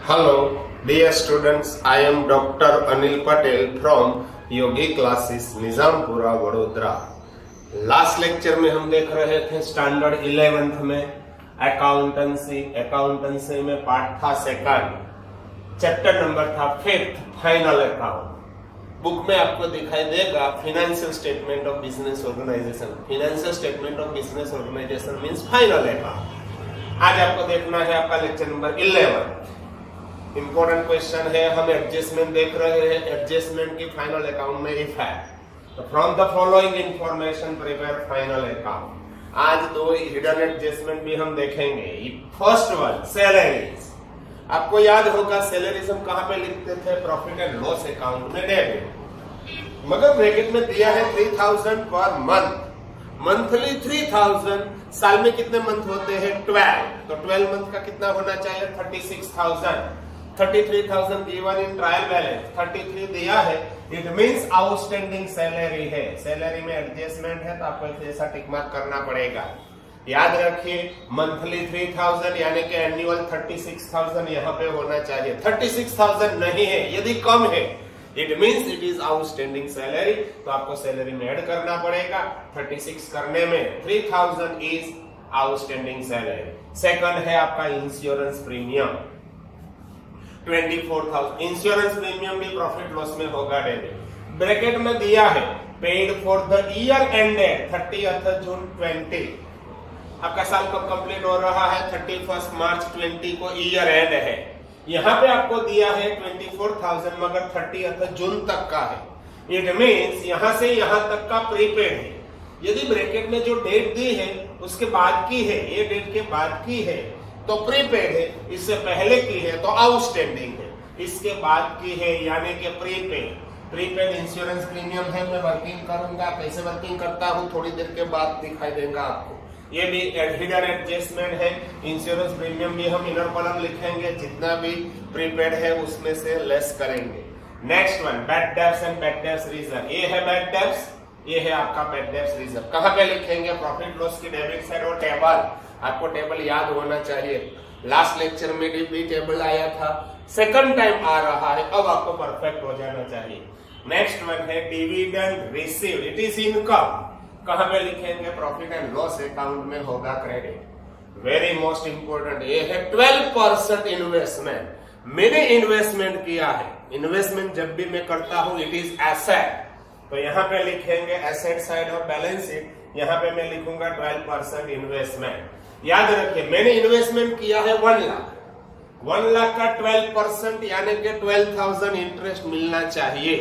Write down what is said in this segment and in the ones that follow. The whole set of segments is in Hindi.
Hello, dear students. I am Dr. Anil Patel from Yogi classes Nizampura Vadodara. Last lecture में हम देख रहे थे स्टैंडर्ड 11th में अकाउंटेंसी में पार्ट था सेकंड, चैप्टर नंबर था 5th फाइनल अकाउंट। बुक में आपको दिखाई देगा financial statement of business organisation. Financial statement of business organisation means final account. आज आपको देखना है आपका लेक्चर नंबर 11। इंपॉर्टेंट क्वेश्चन है, हम एडजस्टमेंट देख रहे हैं। एडजस्टमेंट की फाइनल अकाउंट में इफ है तो from the following information prepare final account. आज दो हिडन एडजस्टमेंट भी हम देखेंगे। First one salaries. आपको याद होगा सैलरीज हम कहां पे लिखते थे? प्रॉफिट एंड लॉस अकाउंट में डेबिट, मगर ब्रैकेट में दिया है 3000 पर मंथ। मंथली 3000, साल में कितने मंथ होते हैं? 12। तो 12 मंथ का कितना होना चाहिए? 36,000। 33,000 गिवन इन ट्रायल बैलेंस, 33 दिया है। इट मींस आउटस्टैंडिंग सैलरी है। सैलरी में एडजस्टमेंट है तो आपको ऐसा टिक मार्क करना पड़ेगा। याद रखिए मंथली 3000 यानी कि एनुअल 36,000 यहाँ पे होना चाहिए। 36,000 नहीं है, यदि कम है it means it is outstanding salary, तो आपको सैलरी में ऐड करना पड़ेगा। 36 करने में 3000 इज आउटस्टैंडिंग सैलरी। सेकंड है आपका इंश्योरेंस प्रीमियम 24,000। इंश्योरेंस प्रीमियम भी प्रॉफिट लॉस में होगा डेबिट। ब्रैकेट में दिया है paid for the year ended 30th जून 20। आपका साल कब कंप्लीट हो रहा है? 31 मार्च 20 को ईयर एंड है। यहाँ पे आपको दिया है 24,000 मगर 30th जून तक का है। इट मींस यहां से यहां तक का प्रीपेड है। यदि ब्रैकेट में जो डेट दी है उसके बाद की है, ये डेट के बाद की है तो प्रीपेड है, इससे पहले की है तो आउटस्टैंडिंग है, इसके बाद की है यानी कि प्रीपेड। प्रीपेड इंश्योरेंस प्रीमियम है। मैं वर्किंग करूंगा, कैसे वर्किंग करता हूं थोड़ी देर के बाद दिखाई देगा आपको। ये भी हिडन एडजस्टमेंट है। इंश्योरेंस प्रीमियम भी हम इनर कॉलम लिखेंगे, जितना भी प्रीपेड है उसमें से लेस करेंगे। Next one bad debts and bad debts reserve. ये है बैड डेब्ट्स, ये है आपका बैड डेब्ट्स रिजर्व। कहां पे लिखेंगे? प्रॉफिट लॉस की डेबिट साइड और टेबल। आपको टेबल याद होना चाहिए। लास्ट लेक्चर में भी टेबल आया था, सेकंड टाइम आ रहा है, अब आपको परफेक्ट हो जाना चाहिए। नेक्स्ट वन है dividend received, it is income. कहां पे लिखेंगे? प्रॉफिट एंड लॉस अकाउंट में होगा क्रेडिट। वेरी मोस्ट इंपोर्टेंट ये है 12% इन्वेस्टमेंट। मैंने इन्वेस्टमेंट किया है। इन्वेस्टमेंट जब भी मैं करता हूं इट इज एसेट, तो यहाँ पे लिखेंगे asset side of balance sheet. यहाँ पे मैं लिखूंगा 12% इन्वेस्टमेंट। याद रखिए मैंने इन्वेस्टमेंट किया है 1 लाख। 1 लाख का 12% यानी कि 12,000 इंटरेस्ट मिलना चाहिए।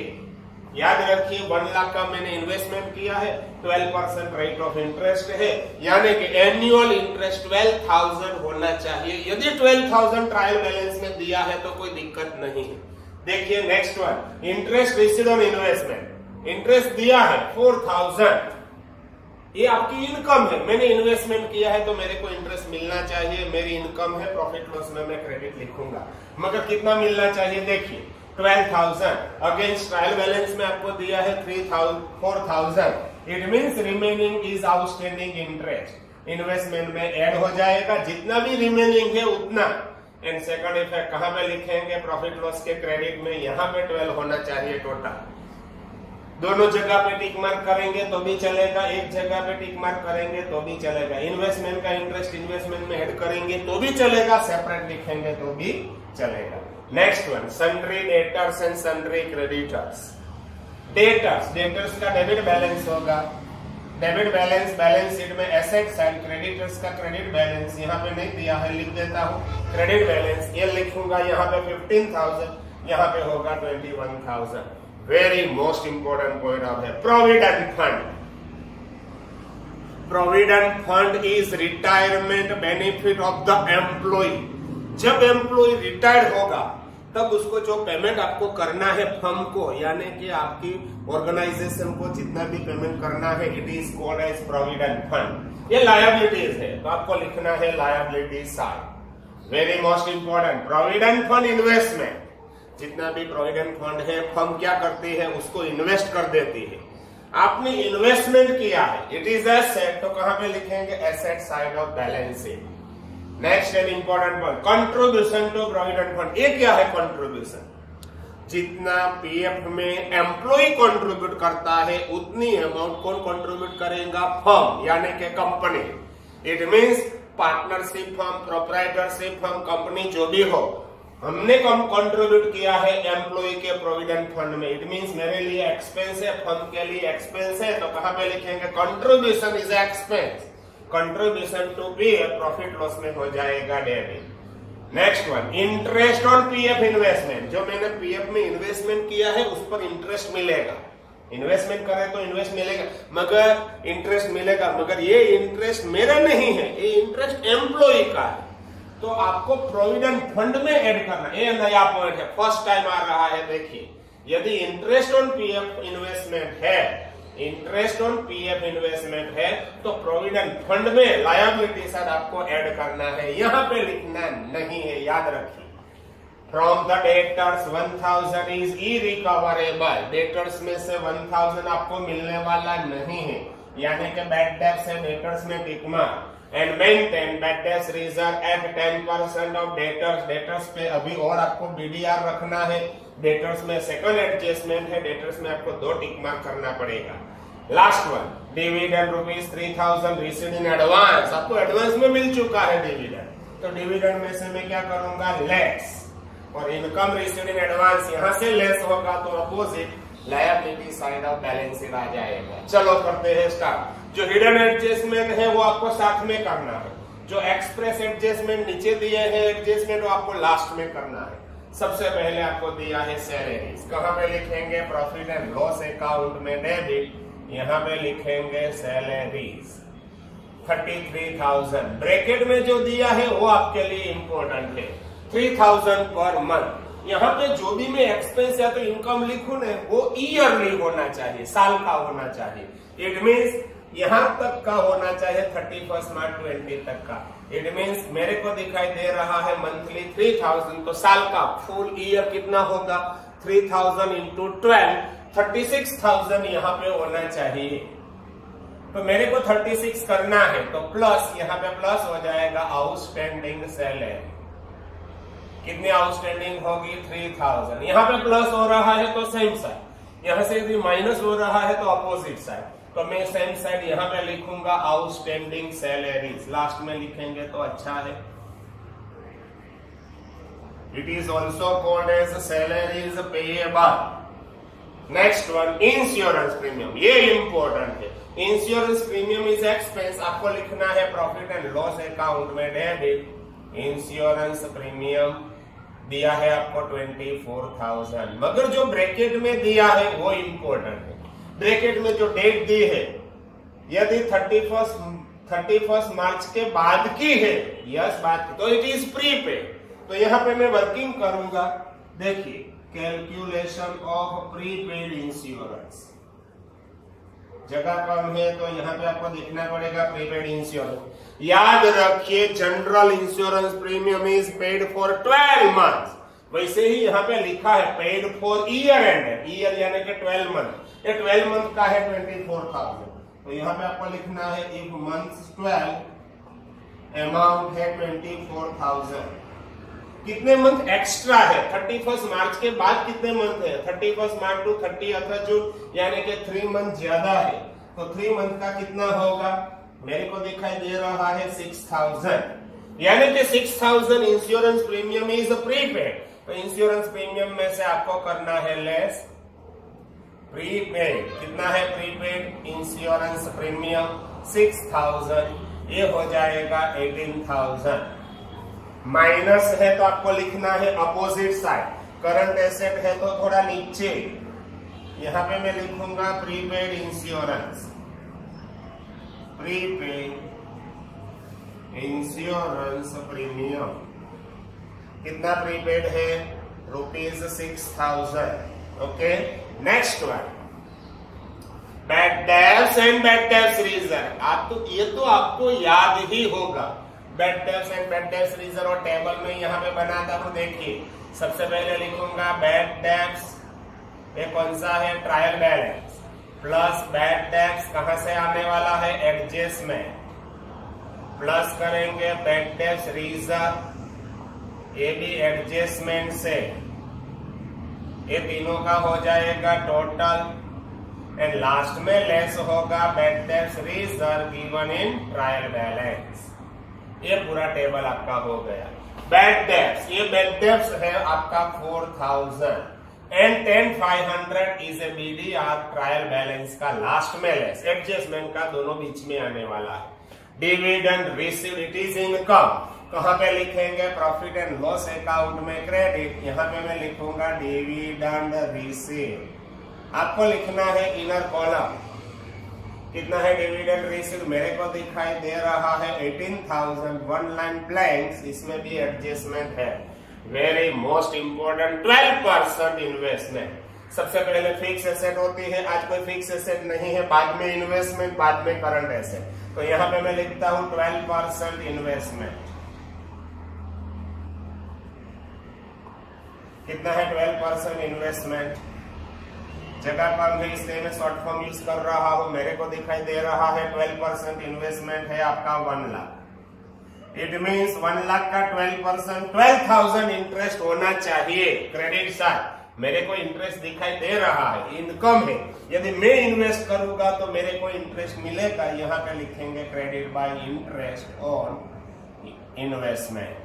याद रखिए 1 लाख का मैंने इन्वेस्टमेंट किया है, 12% रेट ऑफ इंटरेस्ट है यानी कि एनुअल इंटरेस्ट 12,000 होना चाहिए। यदि 12,000 ट्रायल बैलेंस में दिया है तो कोई दिक्कत नहीं है। देखिए next one interest received on investment. Interest दिया है 4,000, ये आपकी इनकम है। मैंने इन्वेस्टमेंट किया है तो मेरे को इंटरेस्ट मिलना चाहिए, मेरी इनकम है। प्रॉफिट लॉस में मैं क्रेडिट लिखूंगा, मगर कितना मिलना चाहिए? देखिए 12,000 अगेंस्ट ट्रायल बैलेंस में आपको दिया है 4,000। It means remaining is outstanding interest. Investment में ऐड हो जाएगा, जितना भी रिमेनिंग है उतना। एंड सेकंड इफेक्ट कहां पे लिखेंगे? प्रॉफिट लॉस के क्रेडिट में यहाँ पे 12 होना चाहिए टोटल। दोनों जगह पे टिक मार्क करेंगे तो भी चलेगा, एक जगह पे टिक मार्क करेंगे तो भी चलेगा। इन्वेस्टमेंट का इंटरेस्ट इन्वेस्टमेंट में ऐड करेंगे तो भी चलेगा, सेपरेट लिखेंगे तो भी चलेगा। Next one sundry debtors and sundry creditors. Debtors का डेबिट बैलेंस होगा। डेबिट बैलेंस बैलेंस शीट में एसेट साइड, क्रेडिटर्स का क्रेडिट बैलेंस यहाँ पे नहीं दिया है, लिख देता हूँ क्रेडिट बैलेंस। ये लिखूंगा यहाँ पे 15,000, यहाँ पे होगा 21,000। Very most important point of है provident fund. Provident fund is retirement benefit of the employee. जब एम्प्लॉय रिटायर्ड होगा तब उसको जो पेमेंट आपको करना है फर्म को यानी कि आपकी ऑर्गेनाइजेशन को जितना भी पेमेंट करना है it is called as provident fund. ये लायबिलिटीज है तो आपको लिखना है liability side. Very most important provident fund investment. जितना भी प्रोविडेंट फंड है फर्म क्या करती है? उसको इन्वेस्ट कर देती है। आपने इन्वेस्टमेंट किया है, इट इज एसेट, तो कहां पे लिखेंगे? Asset side of balance sheet. Next and important point, contribution to provident fund. ये क्या है कंट्रीब्यूशन? जितना पीएफ में एम्प्लॉय कंट्रीब्यूट करता है उतनी अमाउंट कौन कंट्रीब्यूट करेगा? फर्म, यानी कि company. It means partnership firm, proprietorship firm, company जो भी हो, हमने कम कंट्रीब्यूट किया है एम्प्लॉय के प्रोविडेंट फंड में। इट मींस मेरे लिए एक्सपेंस है, फर्म के लिए एक्सपेंस है, तो कहां पे लिखेंगे? Contribution is expense, contribution to PF profit loss में हो जाएगा debit. Next one, interest on PF investment. जो मैंने पीएफ में इन्वेस्टमेंट किया है उस पर इंटरेस्ट मिलेगा। इन्वेस्टमेंट करें तो इन्वेस्ट मिलेगा, मगर इंटरेस्ट मिलेगा, मगर ये इंटरेस्ट मेरा नहीं है, ये इंटरेस्ट एम्प्लॉय का है। तो आपको प्रोविडेंट फंड में ऐड करना, ये नया पॉइंट है, फर्स्ट टाइम आ रहा है। देखिए, यदि इंटरेस्ट ऑन पीएफ इन्वेस्टमेंट है, इंटरेस्ट ऑन पीएफ इन्वेस्टमेंट है, तो प्रोविडेंट फंड में लायबिलिटी साइड आपको ऐड करना है, यहां पे लिखना नहीं है, याद रखिए। From the debtors 1000 is irrecoverable. Debtors में से 1000 आपको मिलने वाला नहीं है, यानी कि बैड डेट्स है डेटर्स में tick mark. And maintain bad debts reserve at 10% of debtors. Debtors पे अभी और आपको बीडीआर रखना है। डेटर्स में सेकंड एडजस्टमेंट है, डेटर्स में आपको 2 टिक मार्क करना पड़ेगा। Last one, dividend ₹3000 received in advance. आपको एडवांस में मिल चुका है डिविडेंड, तो डिविडेंड में से मैं क्या करूंगा? लेस। और इनकम रिसीव्ड इन एडवांस यहां से लेस होगा, तो opposite liability side of balance sheet आ जाएगा। चलो करते हैं स्टार्ट। जो हिडन एडजस्टमेंट है वो आपको साथ में करना है, जो एक्सप्रेस एडजस्टमेंट नीचे दिए हैं एडजस्टमेंट वो आपको लास्ट में करना है। सबसे पहले आपको दिया है सैलरीज, कहां पे लिखेंगे? प्रॉफिट एंड लॉस अकाउंट में डेबिट, यहां पे लिखेंगे सैलरीज 33,000। ब्रैकेट में जो दिया है वो आपके लिए इंपॉर्टेंट है, 3000 पर मंथ। यहाँ पे जो भी मैं एक्सपेंस या तो इनकम लिखूं ना, वो ईयरली होना चाहिए, साल का होना चाहिए। इट मीन्स यहां तक का होना चाहिए 31 मार्च 20 तक का। इट मीन्स मेरे को दिखाई दे रहा है मंथली 3000, तो साल का फुल ईयर कितना होगा? 3000 इंटू 12, 36,000 यहाँ पे होना चाहिए। तो मेरे को 36 करना है, तो प्लस यहाँ पे प्लस हो जाएगा आउटस्टैंडिंग सैलरी। कितनी आउटस्टैंडिंग होगी? 3000। यहाँ पे प्लस हो रहा है तो सेम साइड, यहाँ से यदि माइनस हो रहा है तो अपोजिट साइड। तो मैं सेम साइड यहाँ पे लिखूंगा आउटस्टैंडिंग सैलरीज, लास्ट में लिखेंगे तो अच्छा है। It is also called as salaries payable. Next one, insurance premium. ये इंपॉर्टेंट है। इंश्योरेंस प्रीमियम इज एक्सपेंस, आपको लिखना है प्रॉफिट एंड लॉस अकाउंट में डेबिट। इंश्योरेंस प्रीमियम दिया है आपको 24,000, मगर जो ब्रैकेट में दिया है वो इंपॉर्टेंट है। ब्रैकेट में जो डेट दी है, यदि 31 मार्च के बाद की है, यस बात की, तो इट इज प्रीपेड। तो यहाँ पे मैं वर्किंग करूंगा, देखिए कैलकुलेशन ऑफ प्रीपेड इंश्योरेंस। जगह कम है तो यहाँ पे आपको देखना पड़ेगा प्रीपेड इंश्योरेंस। याद रखिए general insurance premium is paid for 12 months. वैसे ही यहाँ पे लिखा है paid for year and, year यानी कि 12 मंथ। ये 12 मंथ का है 24,000, तो यहाँ पे आपको लिखना है इफ मंथ्स 12, अमाउंट है 24,000। कितने मंथ एक्स्ट्रा है? 31 मार्च के बाद कितने मंथ है? 31 मार्च टू 30 जून, यानी कि 3 मंथ ज्यादा है। तो 3 मंथ का कितना होगा? मेरे को दिखाई दे रहा है 6,000, यानी कि 6,000 इंश्योरेंस प्रीमियम इज प्रीपेड। तो इंश्योरेंस प्रीमियम में से आपको करना है लेस प्रीपेड। कितना है प्रीपेड इंश्योरेंस प्रीमियम? 6,000, ये हो जाएगा 18,000। माइनस है तो आपको लिखना है अपोजिट साइड। करंट एसेट है तो थोड़ा नीचे, यहां पे मैं लिखूंगा prepaid insurance, prepaid insurance premium. कितना प्रीपेड है? ₹6,000। Okay, next one, bad debts and bad debts reserve. आपको ये तो आपको याद ही होगा, bad debts and bad debts reserve, और टेबल में यहाँ पे बनाता हूँ। देखिए सबसे पहले लिखूंगा बैड डेब्ट्स, ये कौन सा है? Trial balance, plus bad debts कहां से आने वाला है? एडजस्टमेंट, प्लस करेंगे बैड डेब्ट्स रिजर्व, ये भी एडजस्टमेंट से, ये तीनों का हो जाएगा टोटल, एंड लास्ट में लेस होगा bad debts reserve given in trial balance. ये पूरा टेबल आपका हो गया। बैड डेब्ट्स, ये बैड डेब्ट्स है आपका 4000 and 10500 is a BDR trial balance का लास्ट में लेस, एडजस्टमेंट का दोनों बीच में आने वाला है। Dividend received, it is income, कहां पे लिखेंगे? प्रॉफिट एंड लॉस अकाउंट में क्रेडिट, यहां पे मैं लिखूंगा डिविडेंड रिसीव। आपको लिखना है इनर कॉलम, कितना है डिविडेंड रिसीव? मेरे को दिखाई दे रहा है 18,000, 1 लाइन ब्लैंक्स, इसमें भी एडजस्टमेंट है। Very most important 12% investment. सबसे पहले फिक्स एसेट होती है, आज कोई फिक्स एसेट नहीं है, बाद में इन्वेस्टमेंट, बाद में करंट एसेट। तो यहाँ पे मैं लिखता हूं 12% इन्वेस्टमेंट। कितना है 12% इन्वेस्टमेंट? जगह कम है इसलिए मैं शॉर्ट फॉर्म यूज कर रहा हूं। मेरे को दिखाई दे रहा है 12% इन्वेस्टमेंट है आपका 1 लाख। इट मीन्स 1 लाख का 12%, 12,000 इंटरेस्ट होना चाहिए क्रेडिट साइड। मेरे को इंटरेस्ट दिखाई दे रहा है, इनकम है। यदि मैं इन्वेस्ट करूंगा तो मेरे को इंटरेस्ट मिलेगा। यहाँ पे लिखेंगे credit by interest on investment.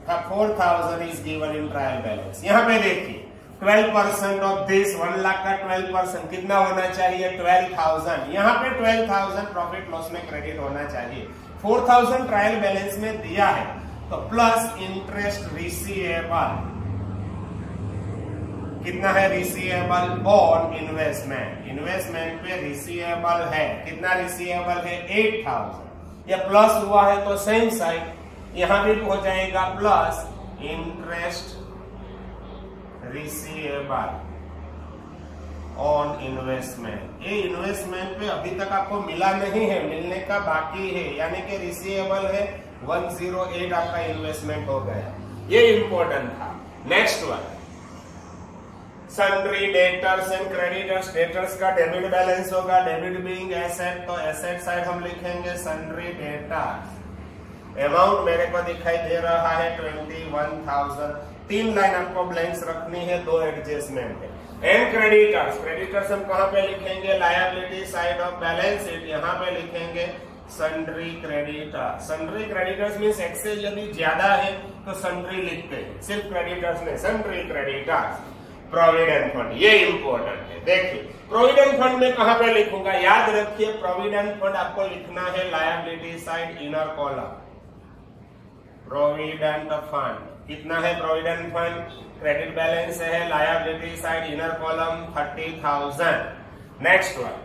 4,000 is given in trial balance. यहाँ पे देखिए 12% ऑफ दिस 1 लाख का 12% कितना होना चाहिए? 12,000। यहाँ पे 12,000 प्रॉफिट लॉस में क्रेडिट होना चाहिए। 4,000 ट्रायल बैलेंस में दिया है, तो प्लस इंटरेस्ट रिसीवेबल, कितना है रिसीवेबल ऑन इन्वेस्टमेंट? इन्वेस्टमेंट पे रिसीवेबल है, कितना रिसीवेबल है? 8,000। या प्लस हुआ है तो सेम साइड यहां भी हो जाएगा plus interest receivable on investment. ये इन्वेस्टमेंट पे अभी तक आपको मिला नहीं है, मिलने का बाकी है, यानी कि रिसीवेबल है 108 आपका इन्वेस्टमेंट हो गया। ये इंपॉर्टेंट था। Next one, sundry debtors and creditors. Debtors का डेबिट बैलेंस होगा, डेबिट बीइंग एसेट, तो एसेट साइड हम लिखेंगे सन्ड्री डेटर्स। अमाउंट मेरे को दिखाई दे रहा है 21,000। 3 लाइन आपको ब्लैंक्स रखनी है, 2 एडजस्टमेंट है। एंड क्रेडिटर्स, क्रेडिटर्स हम कहां पे लिखेंगे? Liability side of balance sheet, यहाँ पे लिखेंगे sundry creditors. Sundry creditors means excess यदि ज्यादा है तो सन्ड्री लिखते हैं, सिर्फ क्रेडिटर्स नहीं, सन्ड्री क्रेडिटर्स। प्रोविडेंट फंड, ये इंपॉर्टेंट है। देखिए प्रोविडेंट फंड में कहां पे लिखूंगा? याद रखिए प्रोविडेंट फंड आपको लिखना है liability side inner column. Provident fund कितना है? प्रोविडेंट फंड क्रेडिट बैलेंस है, liability side inner column 30,000। Next one,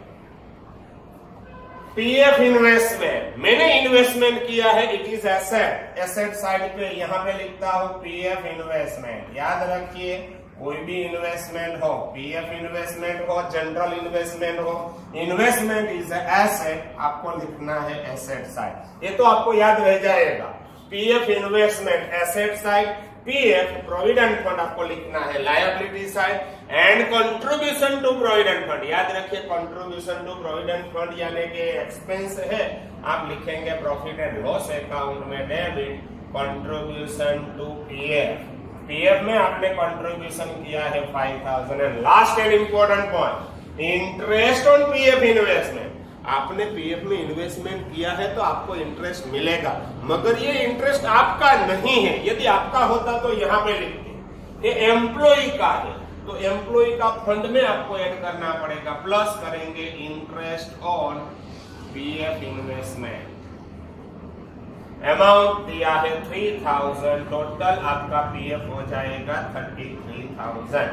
PF investment. मैंने इन्वेस्टमेंट किया है, it is asset. Asset side पे यहां पे लिखता हूं पीएफ इन्वेस्टमेंट। याद रखिए कोई भी इन्वेस्टमेंट हो, पीएफ इन्वेस्टमेंट हो, जनरल इन्वेस्टमेंट हो, इन्वेस्टमेंट इज एसेट, आपको लिखना है एसेट साइड। ये तो आपको याद रह जाएगा। PF investment asset side, PF provident fund आपको लिखना है liability side, and contribution to provident fund. याद रखिए कंट्रीब्यूशन टू प्रोविडेंट फंड यानी कि एक्सपेंस है, आप लिखेंगे प्रॉफिट एंड लॉस अकाउंट में debit contribution to PF. PF में आपने कंट्रीब्यूशन किया है 5,000। And last and important point, interest on PF investment. आपने पीएफ में इन्वेस्टमेंट किया है तो आपको इंटरेस्ट मिलेगा, मगर ये इंटरेस्ट आपका नहीं है। यदि आपका होता तो यहाँ पे लिखते, ये एम्प्लॉय का है, तो एम्प्लॉय का फंड में आपको ऐड करना पड़ेगा। प्लस करेंगे interest on PF investment. Amount दिया है 3,000, टोटल आपका पीएफ हो जाएगा 33,000।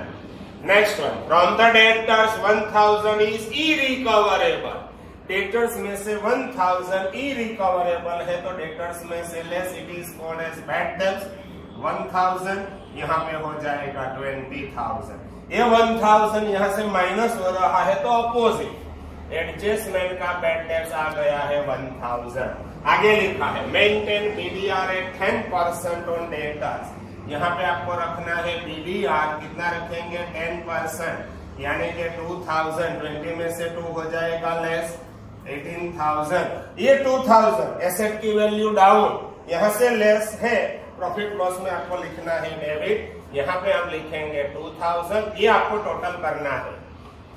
Next one, from the debtors 1,000 is irrecoverable. Debtors में से 1,000 इरिकवरेबल है, तो डेटर्स में से less, it is called as bad debts. 1,000 यहाँ पे हो जाएगा 20,000। ये 1,000 यहाँ से माइनस हो रहा है, तो अपोजिट एडजस्टमेंट का बैड डेब्ट्स आ गया है 1,000। आगे लिखा है maintain BDR at 10% on debtors. यहाँ पे आपको रखना है बीडीआर, कितना रखेंगे? 10%, यानी कि 2,000। 20 में से 2 हो जाएगा लेस, 18,000, ये 2,000 एसेट की वैल्यू डाउन, यहां से लेस है, प्रॉफिट लॉस में आपको लिखना है डेबिट, यहाँ पे हम लिखेंगे 2000, ये आपको टोटल करना है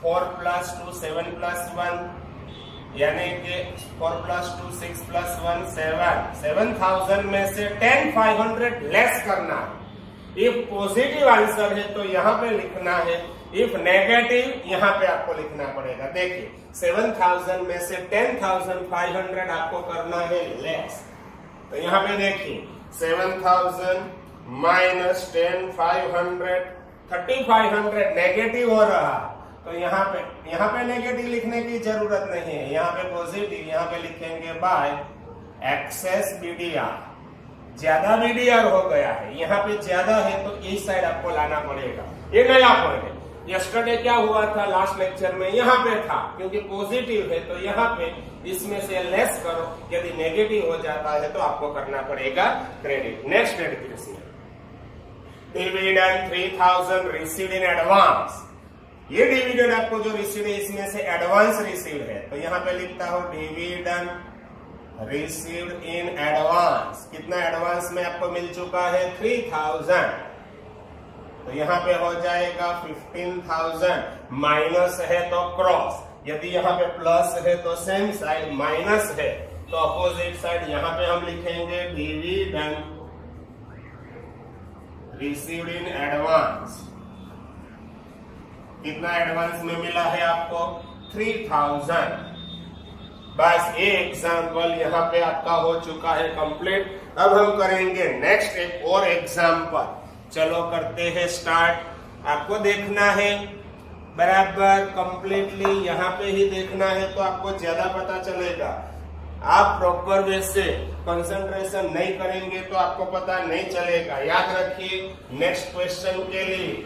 4 + 2 7 + 1, यानी कि 4 + 2 6 + 1 7, 7,000 में से 10,500 लेस करना है। इफ पॉजिटिव आंसर है तो यहाँ पे लिखना है, इफ नेगेटिव यहाँ पे आपको लिखना पड़ेगा। देखिए 7,000 में से 10,500 आपको करना है लेस, तो यहाँ पे देखिए 7,000 माइनस 10,500, 3,500 नेगेटिव हो रहा, तो यहाँ पे नेगेटिव लिखने की जरूरत नहीं है, यहाँ पे पॉजिटिव, यहाँ पे लिखेंगे बाय एक्सेस बीडीआर, ज्यादा बीडीआर हो गया है, यहाँ पे ज्यादा है तो इस साइड आपको लाना पड़ेगा। ये नया पॉइंट है, यस्टरडे क्या हुआ था लास्ट लेक्चर में, यहाँ पे था क्योंकि पॉजिटिव है तो यहाँ पे इसमें से लेस करो, यदि नेगेटिव हो जाता है तो आपको करना पड़ेगा credit. Next credit receive, dividend 3,000 received in advance, ये डिविडेंड आपको जो रिसीव है इसमें से एडवांस रिसीव है, तो यहाँ पे लिखता हूं डिविडेंड रिसीव्ड इन एडवांस, कितना एडवांस में आपको मिल चुका है 3,000, तो यहाँ पे हो जाएगा 15,000, माइनस है तो क्रॉस, यदि यहाँ पे प्लस है तो सेम साइड, माइनस है तो अपोजिट साइड, यहाँ पे हम लिखेंगे डिविडेंड रिसीव्ड इन एडवांस, कितना एडवांस में मिला है आपको 3,000। बस ये एग्जाम्पल यहाँ पे आपका हो चुका है कंप्लीट। अब हम करेंगे नेक्स्ट एक और एग्जाम्पल, चलो करते हैं स्टार्ट। आपको देखना है बराबर कंप्लीटली, यहाँ पे ही देखना है तो आपको ज्यादा पता चलेगा। आप प्रॉपर वे से कंसंट्रेशन नहीं करेंगे तो आपको पता नहीं चलेगा। याद रखिए नेक्स्ट क्वेश्चन के लिए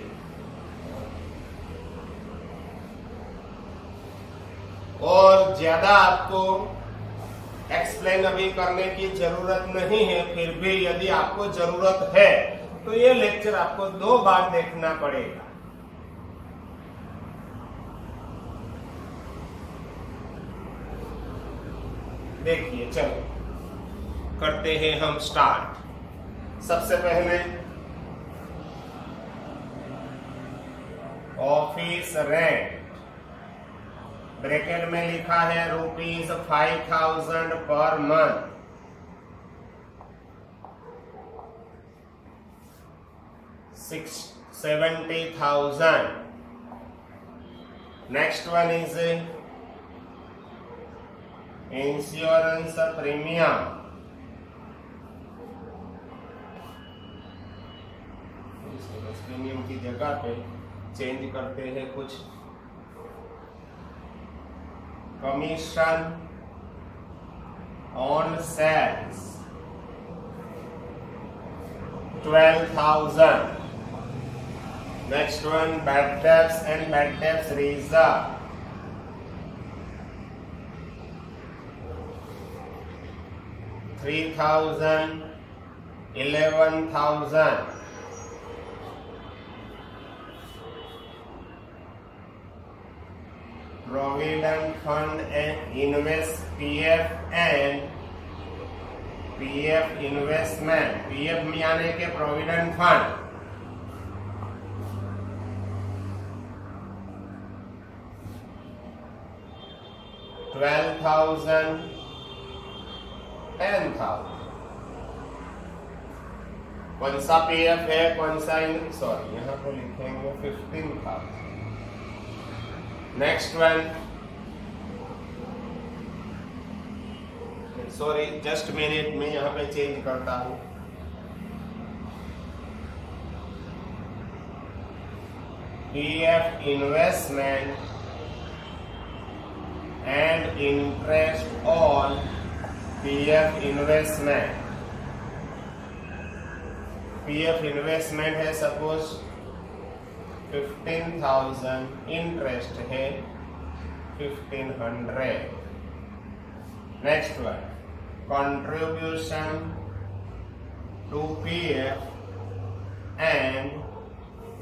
और ज्यादा आपको एक्सप्लेन अभी करने की जरूरत नहीं है, फिर भी यदि आपको जरूरत है तो ये लेक्चर आपको 2 बार देखना पड़ेगा। देखिए चलो करते हैं हम स्टार्ट। सबसे पहले ऑफिस रेंट, ब्रैकेट में लिखा है ₹5,000 per month, $70,000। Next one is insurance premium, insurance premium की जगह पे चेंज करते हैं कुछ, commission on sales 12,000। Next one bad debts and bad debts reserve, $3,000, $11,000। Provident fund and invest PF and PF investment, PF यानी के प्रोविडेंट फंड, $12,000, $10,000। कौन सा PF है, कौन सा सॉरी यहाँ पर लिखेंगे 15,000। Next one, sorry just minute में यहाँ पे चेंज करता हूं, PF investment and interest on PF investment. PF investment है सपोज 15,000, इंटरेस्ट है 1,500। Next one, contribution to PF and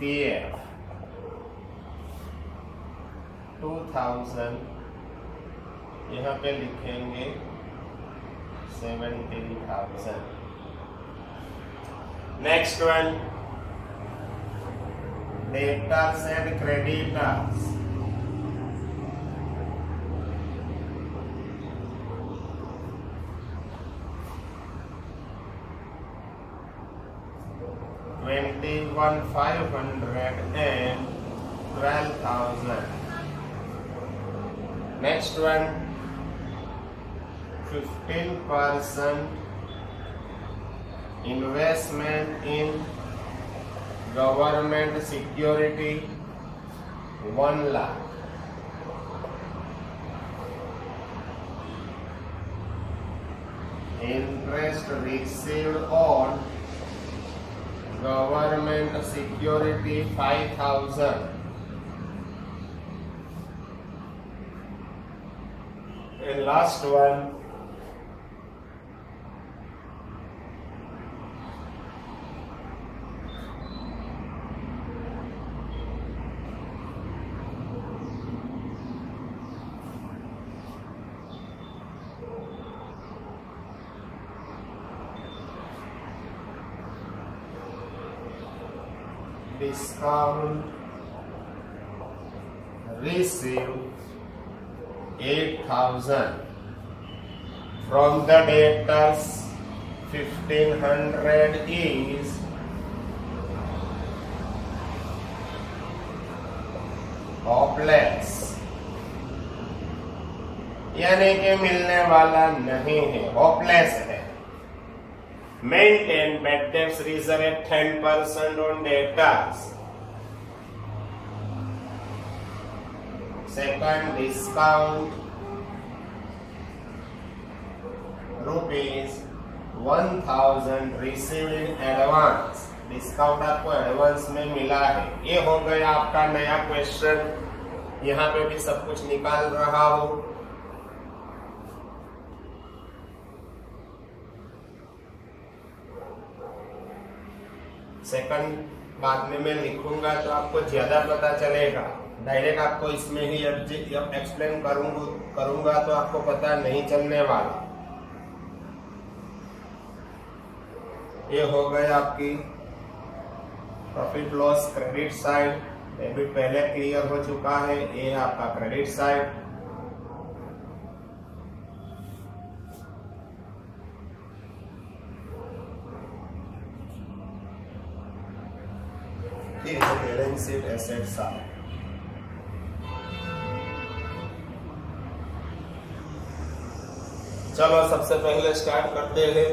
PF 2,000, यहाँ पे लिखेंगे 17,000। Next one, debtors and creditors. $21,500 and $12,000. Next one, 15% investment in government security, 1 lakh. Interest received on government security, 5,000. And last one, discount received 8,000 from the debtors. 1,500 is hopeless, यानी कि मिलने वाला नहीं है, hopeless है। Maintain bad debts reserve at 10% on debtors. Second, discount ₹1,000 received in advance. Discount आपको एडवांस में मिला है। ये हो गया आपका नया क्वेश्चन। यहाँ पे भी सब कुछ निकाल रहा हूं। सेकंड बाद में मैं लिखूंगा तो आपको ज्यादा पता चलेगा। डायरेक्ट आपको इसमें ही जब एक्सप्लेन करूंगा तो आपको पता नहीं चलने वाला। ये हो गई आपकी profit loss credit side. Debit पहले क्लियर हो चुका है। ये आपका credit side. Balance sheet asset side. चलो सबसे पहले स्टार्ट करते हैं।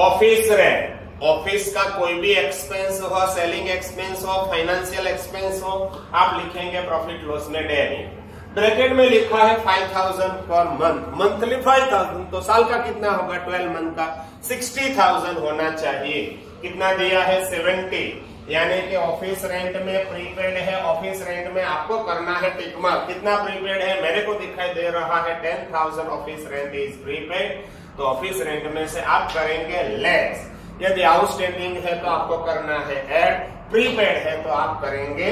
Office rent. ऑफिस का कोई भी एक्सपेंस हो, सेलिंग एक्सपेंस हो, फाइनेंशियल एक्सपेंस हो, आप लिखेंगे प्रॉफिट लॉस में डेबिट। ब्रैकेट में लिखा है 5,000 पर मंथ। मंथली 5,000 तो साल का कितना होगा? 12 मंथ का 60,000 होना चाहिए। कितना दिया है? 70। यानी कि ऑफिस रेंट में प्रीपेड है। ऑफिस रेंट में आपको करना है टिक मार्क। कितना प्रीपेड है? मेरे को दिखाई दे रहा है 10,000 ऑफिस रेंट इज प्रीपेड। तो ऑफिस रेंट में से आप करेंगे लेस। यदि आउटस्टैंडिंग है तो आपको करना है ऐड। प्रीपेड है तो आप करेंगे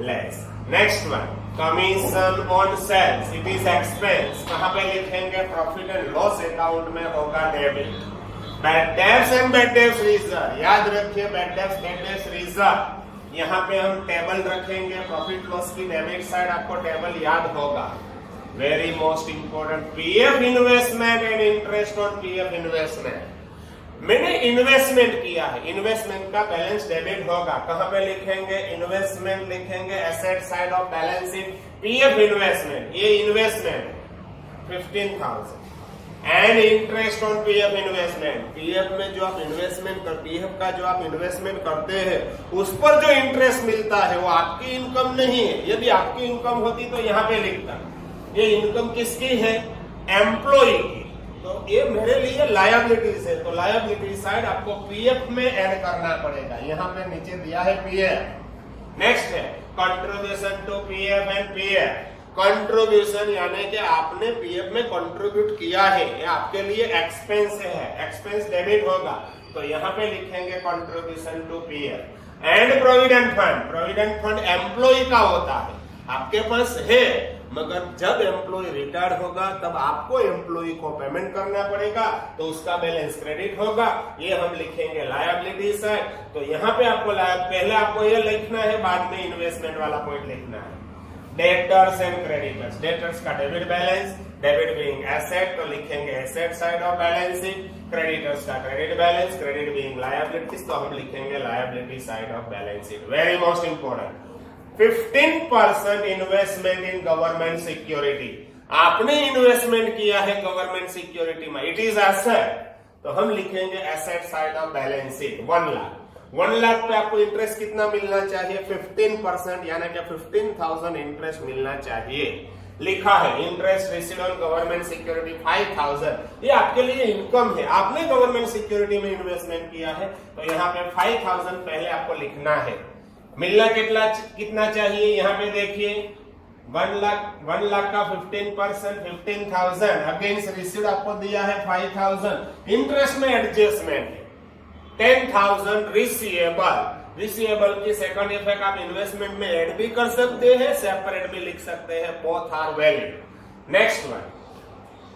less. Next one, commission on sales, it is expense. कहां पे लिखेंगे? प्रॉफिट एंड लॉस अकाउंट में होगा debit. Bad debts and bad debts reserve, याद रखिए bad debts bad debts reserve. यहाँ पे हम टेबल रखेंगे। प्रॉफिट लॉस की डेबिट साइड आपको टेबल याद होगा। Very most important, PF investment and interest on PF investment. मैंने इन्वेस्टमेंट किया है, इन्वेस्टमेंट का बैलेंस डेबिट होगा। कहां पे लिखेंगे? इन्वेस्टमेंट लिखेंगे asset side of balance sheet. PF investment, ये investment 15,000 and interest on PF investment. PF में जो आप इन्वेस्टमेंट कर, पीएफ का जो आप इन्वेस्टमेंट करते हैं उस पर जो इंटरेस्ट मिलता है वो आपकी इनकम नहीं है। यदि आपकी इनकम होती तो यहाँ पे लिखता। ये इनकम किसकी है? एम्प्लॉय की। तो ये मेरे लिए लायबिलिटीज है। तो लायबिलिटी साइड आपको पीएफ में ऐड करना पड़ेगा। यहाँ पे नीचे दिया है पीएफ। नेक्स्ट है contribution to PF and PF. Contribution यानी कि आपने पीएफ में कंट्रीब्यूट किया है, ये आपके लिए एक्सपेंस है। एक्सपेंस डेबिट होगा तो यहाँ पे लिखेंगे contribution to PF. And provident fund, provident fund employ का होता है। आपके पास है मगर जब एम्प्लॉय रिटायर्ड होगा तब आपको एम्प्लॉय को पेमेंट करना पड़ेगा, तो उसका बैलेंस क्रेडिट होगा। ये हम लिखेंगे लायबिलिटी साइड। तो यहाँ पे आपको पहले आपको ये लिखना है, बाद में इन्वेस्टमेंट वाला पॉइंट लिखना है। डेटर्स एंड क्रेडिटर्स, डेटर्स का debit balance, debit being asset तो लिखेंगे asset side of balance sheet, creditors का credit balance, credit being liabilities तो हम लिखेंगे liability side of balance sheet. Very most important, 15% investment in government security, आपने इन्वेस्टमेंट किया है गवर्नमेंट सिक्योरिटी में, इट इज एसेट, तो हम लिखेंगे asset side of balance sheet. 1 lakh, 1 lakh पे आपको इंटरेस्ट कितना मिलना चाहिए? 15%, यानी कि 15,000 इंटरेस्ट मिलना चाहिए। लिखा है interest received on government security 5,000, ये आपके लिए इनकम है, आपने गवर्नमेंट सिक्योरिटी में इन्वेस्टमेंट किया है, तो यहाँ पे 5,000 पहले आपको लिखना है। मिलना कितना चाहिए? यहाँ पे देखिए 1 लाख का 15%, 15,000 अगेंस्ट रिसीव्ड आपको दिया है 5,000। इंटरेस्ट में एडजस्टमेंट है 10,000 रिसीवेबल की सेकंड इफेक्ट आप इन्वेस्टमेंट में ऐड भी कर सकते हैं, सेपरेट भी लिख सकते हैं, both are valid. Next one,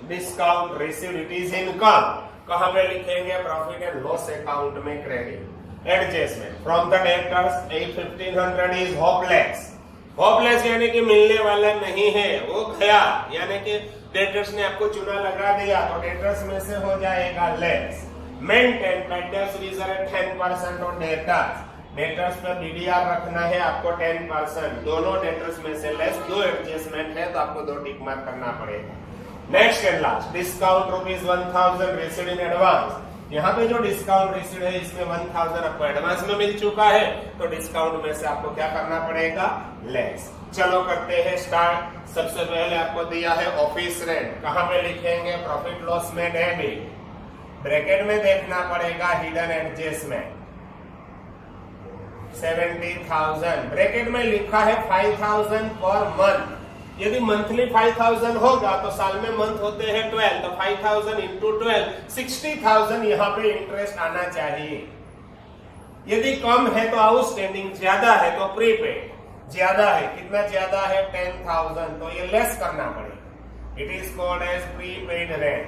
discount received, it is income, कहां पे लिखेंगे? प्रॉफिट एंड लॉस अकाउंट में credit. Adjustment from the debtors 1500 is hopeless, hopeless यानी कि मिलने वाला नहीं है, वो गया, यानी कि डेटर्स ने आपको चुना लगा दिया, तो डेटर्स में से हो जाएगा लेस। मेंटेन डेटर्स रिजर्व 10% और डेटर्स पे बीडीआर रखना है आपको 10%, दोनों डेटर्स में से लेस, 2 एडजस्टमेंट है तो आपको 2 टिक मार्क करना पड़ेगा। Next and last, discount ₹1000 received in advance, यहाँ पे जो डिस्काउंट रिसीव्ड है इसमें 1000 आपको एडवांस में मिल चुका है, तो डिस्काउंट में से आपको क्या करना पड़ेगा? लेस। चलो करते हैं स्टार्ट। सबसे पहले आपको दिया है ऑफिस रेंट, कहां पे लिखेंगे? प्रॉफिट लॉस में डेबिट, ब्रैकेट में देखना पड़ेगा हिडन एडजस्टमेंट 70,000, ब्रैकेट में लिखा है 5,000 पर मंथ, यदि मंथली 5,000 होगा तो साल में मंथ होते हैं 12, तो 5,000 इंटू 12 60,000 यहाँ पे इंटरेस्ट आना चाहिए। यदि कम है तो आउटस्टैंडिंग, ज्यादा है तो प्रीपेड, ज्यादा है, कितना ज्यादा है? 10,000, तो ये लेस करना पड़ेगा। It is called as prepaid rent,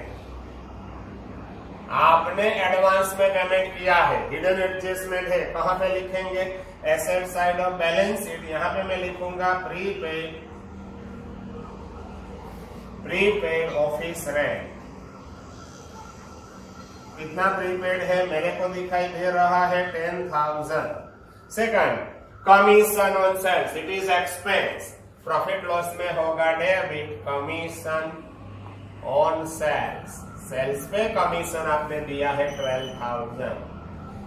आपने एडवांस में पेमेंट किया है, हिडन एडजस्टमेंट है, कहां पे लिखेंगे? Asset side of balance sheet, यहां पे मैं लिखूंगा प्रीपेड ऑफिस रेंट। कितना प्रीपेड है मेरे को दिखाई दे रहा है? 10,000। Second, commission on sales, it is expense, profit loss में होगा debit, commission on sales, sales पे कमीशन आपने दिया है 12,000।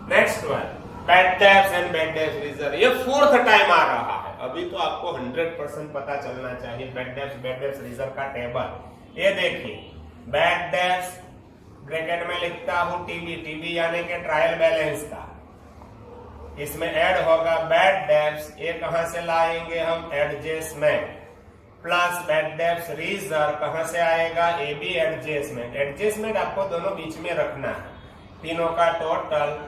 Next one, bad debts and bad debts reserve, ये 4th टाइम आ रहा है, अभी तो आपको 100% पता चलना चाहिए बैड डेब्ट्स रिजर्व का टेबल। ये देखिए बैड डेब्ट्स, ब्रैकेट में लिखता हूं टीबी यानी कि ट्रायल बैलेंस का, इसमें ऐड होगा बैड डेब्ट्स, ये कहां से लाएंगे हम? Adjustment plus bad debts reserve, कहां से आएगा? एबी एडजस्टमेंट, एडजस्टमेंट आपको दोनों बीच में रखना है, तीनों का टोटल,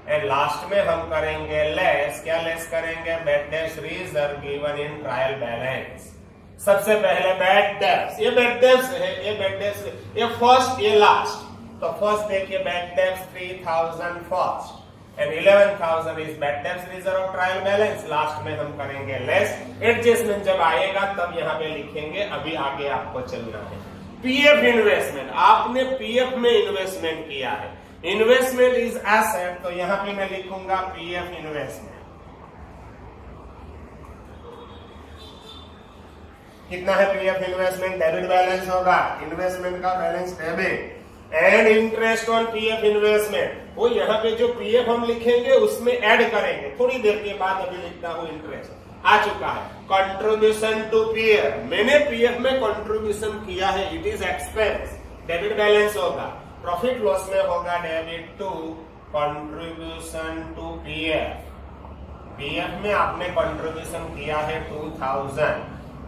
एंड लास्ट में हम करेंगे लेस, क्या लेस करेंगे? Bad debts reserve given in trial balance. सबसे पहले बैड डेब्ट्स, ये बैड डेब्ट्स है, ये बैड डेब्ट्स, ये फर्स्ट, ये लास्ट, तो फर्स्ट देखिए bad debts 3,000 first and 11,000 is bad debts reserve of trial balance, last में हम करेंगे लेस। एडजस्टमेंट जब आएगा तब यहाँ पे लिखेंगे, अभी आगे आपको चलना है। पीएफ इन्वेस्टमेंट, आपने पीएफ में इन्वेस्टमेंट किया है, इन्वेस्टमेंट इज एसेट, तो यहाँ पे मैं लिखूंगा पीएफ इन्वेस्टमेंट। कितना है पीएफ इन्वेस्टमेंट? डेबिट बैलेंस होगा, इन्वेस्टमेंट का balance debit, and interest on PF investment, वो यहाँ पे जो पीएफ हम लिखेंगे उसमें ऐड करेंगे, थोड़ी देर के बाद, अभी लिखता हूँ इंटरेस्ट आ चुका है। कंट्रीब्यूशन टू पीएफ, मैंने पीएफ में कंट्रीब्यूशन किया है, it is expense, debit balance होगा, प्रॉफिट लॉस में होगा debit to contribution to PF, PF में आपने कंट्रीब्यूशन किया है 2,000।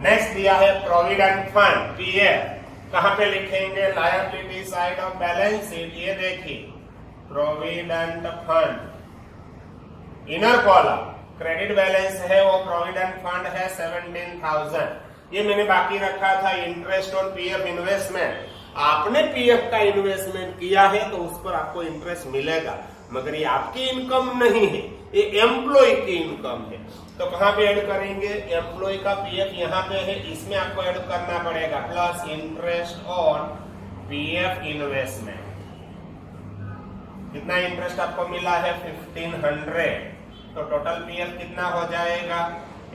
नेक्स्ट दिया है प्रोविडेंट फंड, पीएफ, कहां पे लिखेंगे? Liability side of balance sheet, ये देखिए provident fund, inner column credit balance है, वो प्रोविडेंट फंड है 17,000, ये मैंने बाकी रखा था इंटरेस्ट ऑन पीएफ इन्वेस्टमेंट। आपने पीएफ का इन्वेस्टमेंट किया है तो उस पर आपको इंटरेस्ट मिलेगा, मगर ये आपकी इनकम नहीं है, ये एम्प्लॉय की इनकम है। तो कहां पे ऐड करेंगे? एम्प्लॉय का पीएफ यहाँ पे है, इसमें आपको ऐड करना पड़ेगा plus interest on PF investment. कितना इंटरेस्ट आपको मिला है? 1500। तो टोटल पीएफ कितना हो जाएगा?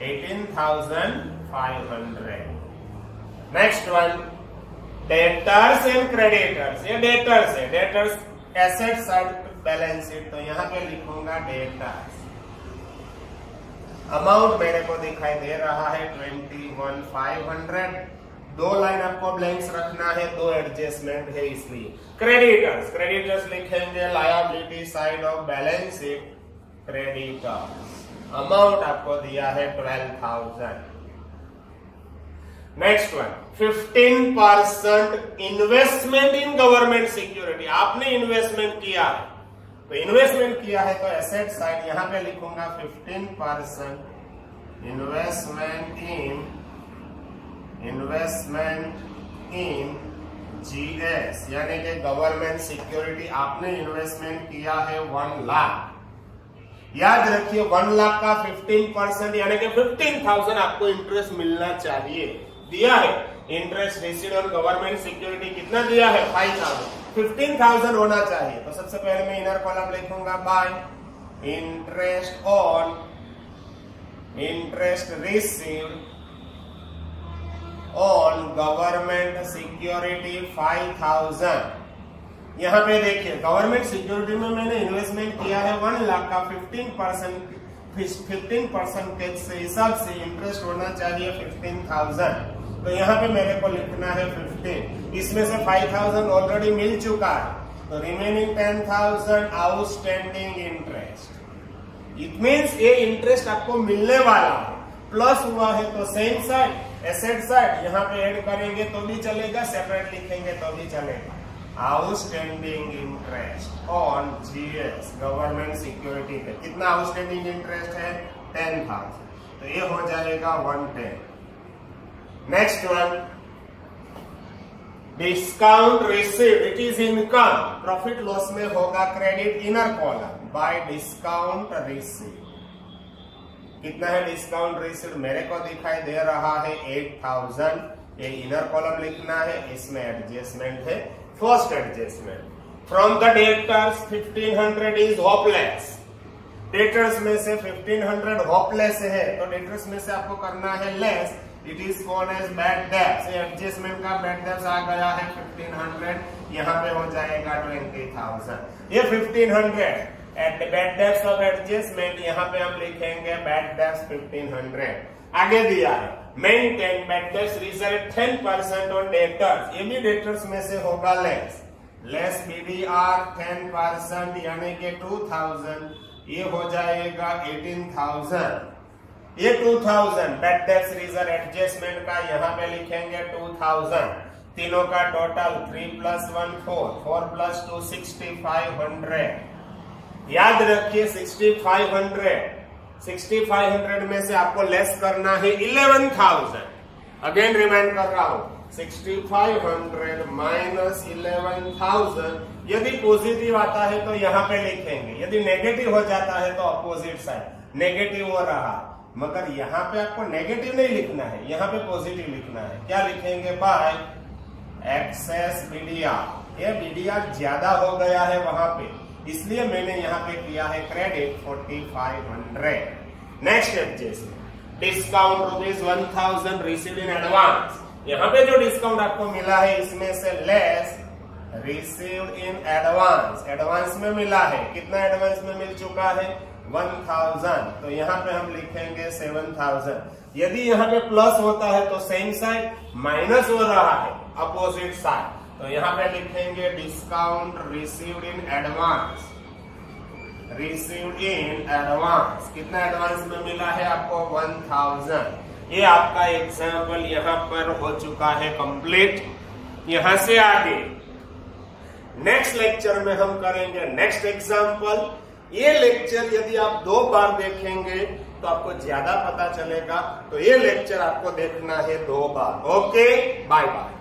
18,500। Next one, debtors and creditors. ये डेटर्स है, debtors asset side balance sheet, तो यहाँ पे लिखूंगा डेटर्स। अमाउंट मेरे को दिखाई दे रहा है 21,500। 2 लाइन आपको ब्लैंक्स रखना है, 2 एडजस्टमेंट है इसलिए। क्रेडिटर्स, क्रेडिटर्स लिखेंगे liability side of balance sheet, creditors. Amount आपको दिया है 12,000। Next one, 15% investment in government security. आपने इन्वेस्टमेंट किया है, तो इन्वेस्टमेंट किया है तो एसेट साइड यहां पे लिखूंगा 15% इन्वेस्टमेंट इन जीएस, यानी कि गवर्नमेंट सिक्योरिटी। आपने इन्वेस्टमेंट किया है 1 लाख। याद रखिए 1 लाख का 15% यानी कि 15,000 आपको इंटरेस्ट मिलना चाहिए। दिया है interest received on government security, कितना दिया है? 5,000। 15,000 होना चाहिए। तो सबसे पहले मैं इनर कॉलम लिखूंगा bye interest on interest received on government security 5,000। यहां पे देखिए गवर्नमेंट सिक्योरिटी में मैंने इन्वेस्टमेंट किया है 1 लाख का 15% के हिसाब से इंटरेस्ट होना चाहिए 15,000। तो यहाँ पे मेरे को लिखना है 15। इसमें से 5,000 ऑलरेडी मिल चुका है, तो remaining 10,000 outstanding interest. It means ये इंटरेस्ट आपको मिलने वाला है। प्लस हुआ है तो सेम साइड एसेट साइड यहाँ पे ऐड करेंगे तो भी चलेगा, सेपरेट लिखेंगे तो भी चलेगा। Outstanding interest on GS government security पे कितना आउटस्टैंडिंग इंटरेस्ट है? 10,000। तो ये हो जाएगा 110। Next one, discount received, it is income. Profit loss में होगा credit inner column by discount received. कितना है डिस्काउंट रिसीव्ड? मेरे को दिखाई दे रहा है 8,000। ये इनर कॉलम लिखना है, इसमें एडजस्टमेंट है। First adjustment, from the debtors 1500 is hopeless. Debtors में से 1500 होपलेस है, तो डेटर्स में से आपको करना है less. It is called as bad debts. Adjustment का बैड डेब्ट्स आ गया है 1500, यहाँ पे हो जाएगा 20,000। ये 1500 at bad debts of adjustment, यहाँ पे हम लिखेंगे बैड डेब्ट्स 1500। आगे दिया है maintain bad debts reserve 10% on debtors. ये भी डेटर्स में से होगा लेस BDR 10% यानी कि 2,000। ये हो जाएगा 18,000। ये 2,000 बैड डेब्ट्स रिजर्व एडजस्टमेंट का यहाँ पे लिखेंगे 2,000। तीनों का टोटल 3 + 1 4, 4 + 2 6,500। याद रखिए 6,500 में से आपको लेस करना है 11,000। अगेन रिमाइंड कर रहा हूं 6,500 माइनस 11,000। यदि पॉजिटिव आता है तो यहाँ पे लिखेंगे, यदि नेगेटिव हो जाता है तो अपोजिट साइड। नेगेटिव हो रहा, मगर यहाँ पे आपको नेगेटिव नहीं लिखना है, यहाँ पे पॉजिटिव लिखना है। क्या लिखेंगे? Bye access BDR। ये BDR ज्यादा हो गया है वहां पे, इसलिए मैंने यहाँ पे किया है credit 4,500। Next adjustment, discount ₹1,000 received in advance. यहाँ पे जो डिस्काउंट आपको मिला है इसमें से less received in advance. Advance में मिला है, कितना एडवांस में मिल चुका है? 1,000। तो यहाँ पे हम लिखेंगे 7,000। यदि यहाँ पे प्लस होता है तो सेम साइड, माइनस हो रहा है अपोजिट साइड, तो यहाँ पे लिखेंगे discount received in advance. Received in advance, कितना एडवांस में मिला है आपको? 1,000। ये आपका एग्जाम्पल यहाँ पर हो चुका है कंप्लीट। यहां से आगे नेक्स्ट लेक्चर में हम करेंगे नेक्स्ट एग्जाम्पल। ये लेक्चर यदि आप 2 बार देखेंगे तो आपको ज्यादा पता चलेगा। तो ये लेक्चर आपको देखना है 2 बार। Okay, bye bye.